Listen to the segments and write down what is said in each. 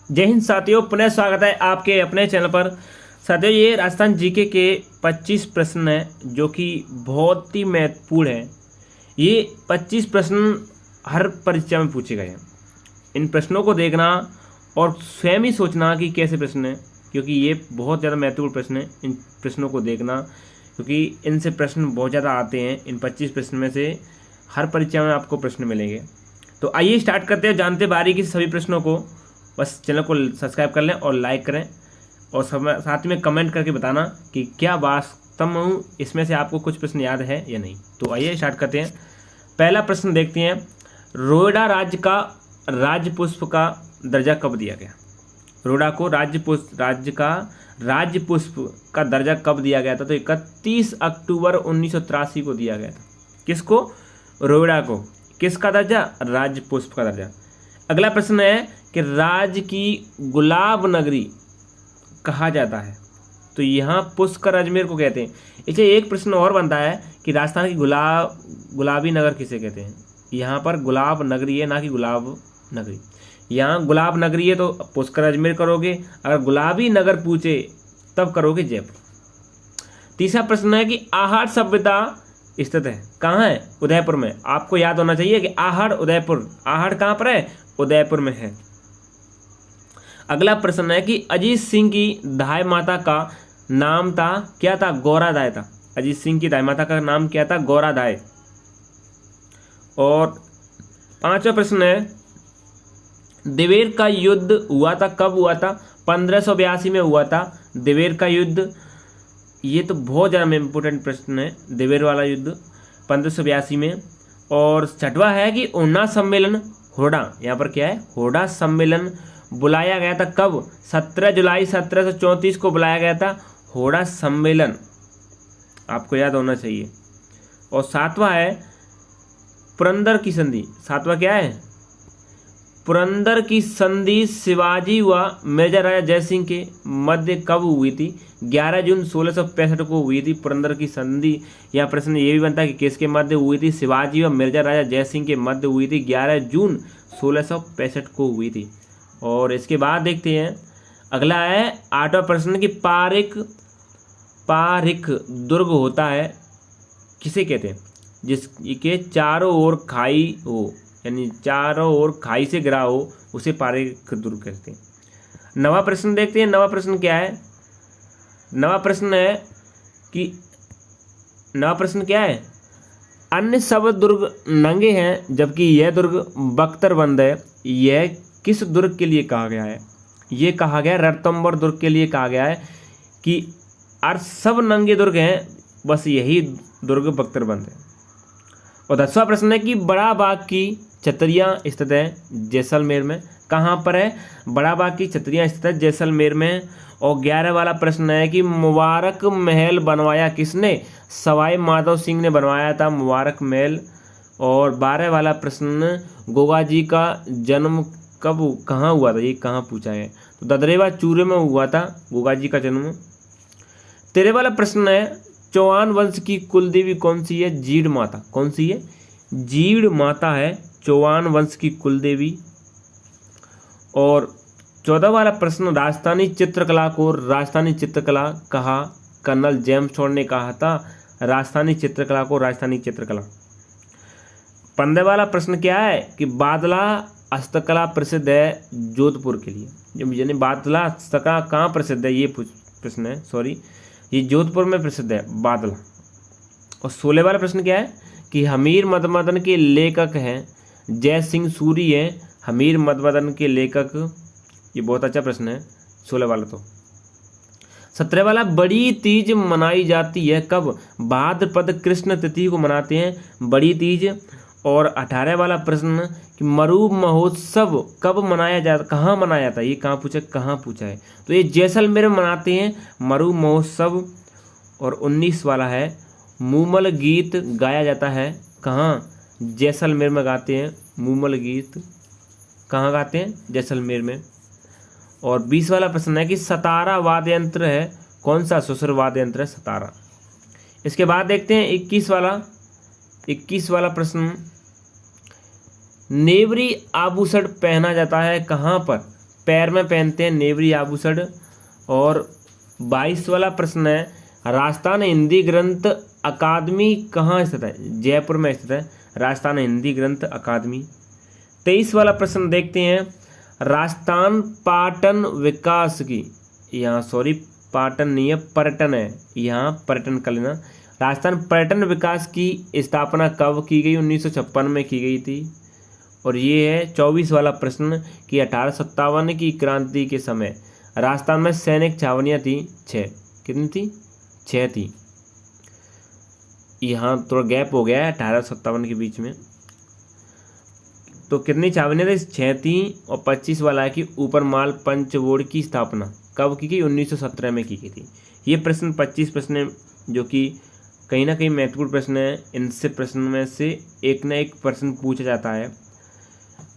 जय हिंद साथियों, पुनः स्वागत है आपके अपने चैनल पर। साथियों, ये राजस्थान जीके के 25 प्रश्न हैं जो कि बहुत ही महत्वपूर्ण है। ये 25 प्रश्न हर परीक्षा में पूछे गए हैं। इन प्रश्नों को देखना और स्वयं ही सोचना कि कैसे प्रश्न हैं, क्योंकि ये बहुत ज़्यादा महत्वपूर्ण प्रश्न है। इन प्रश्नों को देखना क्योंकि इनसे प्रश्न बहुत ज़्यादा आते हैं। इन 25 प्रश्न में से हर परीक्षा में आपको प्रश्न मिलेंगे। तो आइए स्टार्ट करते हैं, जानते बारीकी से सभी प्रश्नों को। बस चैनल को सब्सक्राइब कर लें और लाइक करें और साथ में कमेंट करके बताना कि क्या वास्तव में इसमें से आपको कुछ प्रश्न याद है या नहीं। तो आइए स्टार्ट करते हैं। पहला प्रश्न देखते हैं, रोड़ा राज्य का राज्य पुष्प का दर्जा कब दिया गया? रोड़ा को राज्य पुष्प का दर्जा कब दिया गया था? तो 31 अक्टूबर 1983 को दिया गया था। किसको? रोड़ा को। किसका दर्जा? राज्य पुष्प का दर्जा। अगला प्रश्न है कि राज्य की गुलाब नगरी कहा जाता है? तो यहाँ पुष्कर अजमेर को कहते हैं। इसे एक प्रश्न और बनता है कि राजस्थान की गुलाबी नगर किसे कहते हैं? यहाँ पर गुलाब नगरी है, ना कि गुलाब नगरी। यहाँ गुलाब नगरी है तो पुष्कर अजमेर करोगे, अगर गुलाबी नगर पूछे तब करोगे जयपुर। तीसरा प्रश्न है कि आहट सभ्यता स्थित है कहाँ है? उदयपुर में। आपको याद होना चाहिए कि आहट उदयपुर। आहट कहाँ पर है? उदयपुर में है। अगला प्रश्न है कि अजीत सिंह की दाई माता का नाम था क्या था? गौरादाय था। अजीत सिंह की दाई माता का नाम क्या था? गौरादाय। और पांचवा प्रश्न है, दिवेर का युद्ध हुआ था कब हुआ था? 1582 में हुआ था दिवेर का युद्ध। ये तो बहुत ज़्यादा इम्पोर्टेंट प्रश्न है, दिवेर वाला युद्ध 1582 में। और छठवा है कि ऊना सम्मेलन होड़ा, यहाँ पर क्या है? होड़ा सम्मेलन बुलाया गया था कब? 17 जुलाई 1734 को बुलाया गया था होड़ा सम्मेलन। आपको याद होना चाहिए। और सातवां है पुरंदर की संधि। सातवां क्या है? पुरंदर की संधि शिवाजी व मेजर राजा जयसिंह के मध्य कब हुई थी? 11 जून 1665 को हुई थी पुरंदर की संधि। यह प्रश्न ये भी बनता है कि किसके मध्य हुई थी? शिवाजी व मेजर राजा जयसिंह के मध्य हुई थी। 11 जून 1665 को हुई थी। और इसके बाद देखते हैं, अगला है आठवां प्रश्न कि पारिक दुर्ग होता है किसे कहते हैं? जिसके चारों ओर खाई हो, यानी चारों ओर खाई से घिरा हो, उसे पारिक दुर्ग कहते हैं। नवा प्रश्न देखते हैं। नवा प्रश्न क्या है? नवा प्रश्न क्या है? अन्य सब दुर्ग नंगे हैं जबकि यह दुर्ग बख्तरबंद है। यह किस दुर्ग के लिए कहा गया है? ये कहा गया रणथंभौर दुर्ग के लिए कहा गया है कि सब नंगे दुर्ग हैं, बस यही दुर्ग बख्तरबंद है। और 10वां प्रश्न है कि बड़ा बाग की छतरियाँ स्थित है जैसलमेर में। कहाँ पर है? बड़ा बाग की छतरियाँ स्थित है जैसलमेर में। और 11 वाला प्रश्न है कि मुबारक महल बनवाया किसने? सवाई माधव सिंह ने बनवाया था मुबारक महल। और 12 वाला प्रश्न, गोगा जी का जन्म कहाँ हुआ था? ये कहाँ पूछा है? तो ददरेवा चूरे में हुआ था गोगा जी का जन्म। 13 वाला प्रश्न है, चौहान वंश की कुल देवी कौन सी है? जीड़ माता। कौन सी है? जीड़ माता है चौहान वंश की कुल देवी। और 14 वाला प्रश्न, राजस्थानी चित्रकला को राजस्थानी चित्रकला कहा? कर्नल जेम्स टॉड ने कहा था राजस्थानी चित्रकला को राजस्थानी चित्रकला। 15 वाला प्रश्न क्या है कि बादला हस्तकला प्रसिद्ध है जोधपुर के लिए। यानी बादला हस्तकला कहाँ प्रसिद्ध है? ये प्रश्न है, सॉरी, ये जोधपुर में प्रसिद्ध है बादला। और 16 वाला प्रश्न क्या है कि हमीर मधुमदन के लेखक हैं जय सिंह सूरी हैं। हमीर मधुमदन के लेखक, ये बहुत अच्छा प्रश्न है 16 वाला। तो 17 वाला, बड़ी तीज मनाई जाती है कब? भाद्रपद कृष्ण तिथि को मनाते हैं बड़ी तीज। और 18 वाला प्रश्न कि मरु महोत्सव कब मनाया जाता? कहाँ मनाया जाता है? ये कहाँ पूछा है? तो ये जैसलमेर में मनाते हैं मरु महोत्सव। और 19 वाला है, मूमल गीत गाया जाता है कहाँ? जैसलमेर में गाते हैं मूमल गीत। कहाँ गाते हैं? जैसलमेर में। और 20 वाला प्रश्न है कि सतारा वाद्य यंत्र है कौन सा? ससुर वाद्य यंत्र है सतारा। इसके बाद देखते हैं 21 वाला प्रश्न, नेवरी आभूषण पहना जाता है कहाँ पर? पैर में पहनते हैं नेवरी आभूषण। और 22 वाला प्रश्न है, राजस्थान हिंदी ग्रंथ अकादमी कहाँ स्थित है? जयपुर में स्थित है राजस्थान हिंदी ग्रंथ अकादमी। 23 वाला प्रश्न देखते हैं, राजस्थान पर्यटन विकास की, यहाँ सॉरी पर्यटन नहीं है पर्यटन है, यहाँ पर्यटन कर लेना। राजस्थान पर्यटन विकास की स्थापना कब की गई? 1956 में की गई थी। और ये है 24 वाला प्रश्न कि 1857 की क्रांति के समय राजस्थान में सैनिक छावनियाँ थी 6। कितनी थी? 6 थी। यहाँ थोड़ा गैप हो गया है 1857 के बीच में। तो कितनी छावनियाँ थी? 6 थी। और 25 वाला है कि ऊपर माल पंच बोर्ड की स्थापना कब की गई? 1917 में की गई थी। ये प्रश्न 25 प्रश्न है जो कि कहीं ना कहीं महत्वपूर्ण प्रश्न है। इनसे प्रश्न में से एक ना एक प्रश्न पूछा जाता है।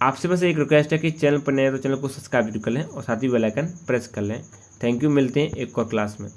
आपसे बस एक रिक्वेस्ट है कि चैनल पर नए तो चैनल को सब्सक्राइब कर लें और साथ ही बेल आइकन प्रेस कर लें। थैंक यू, मिलते हैं एक और क्लास में।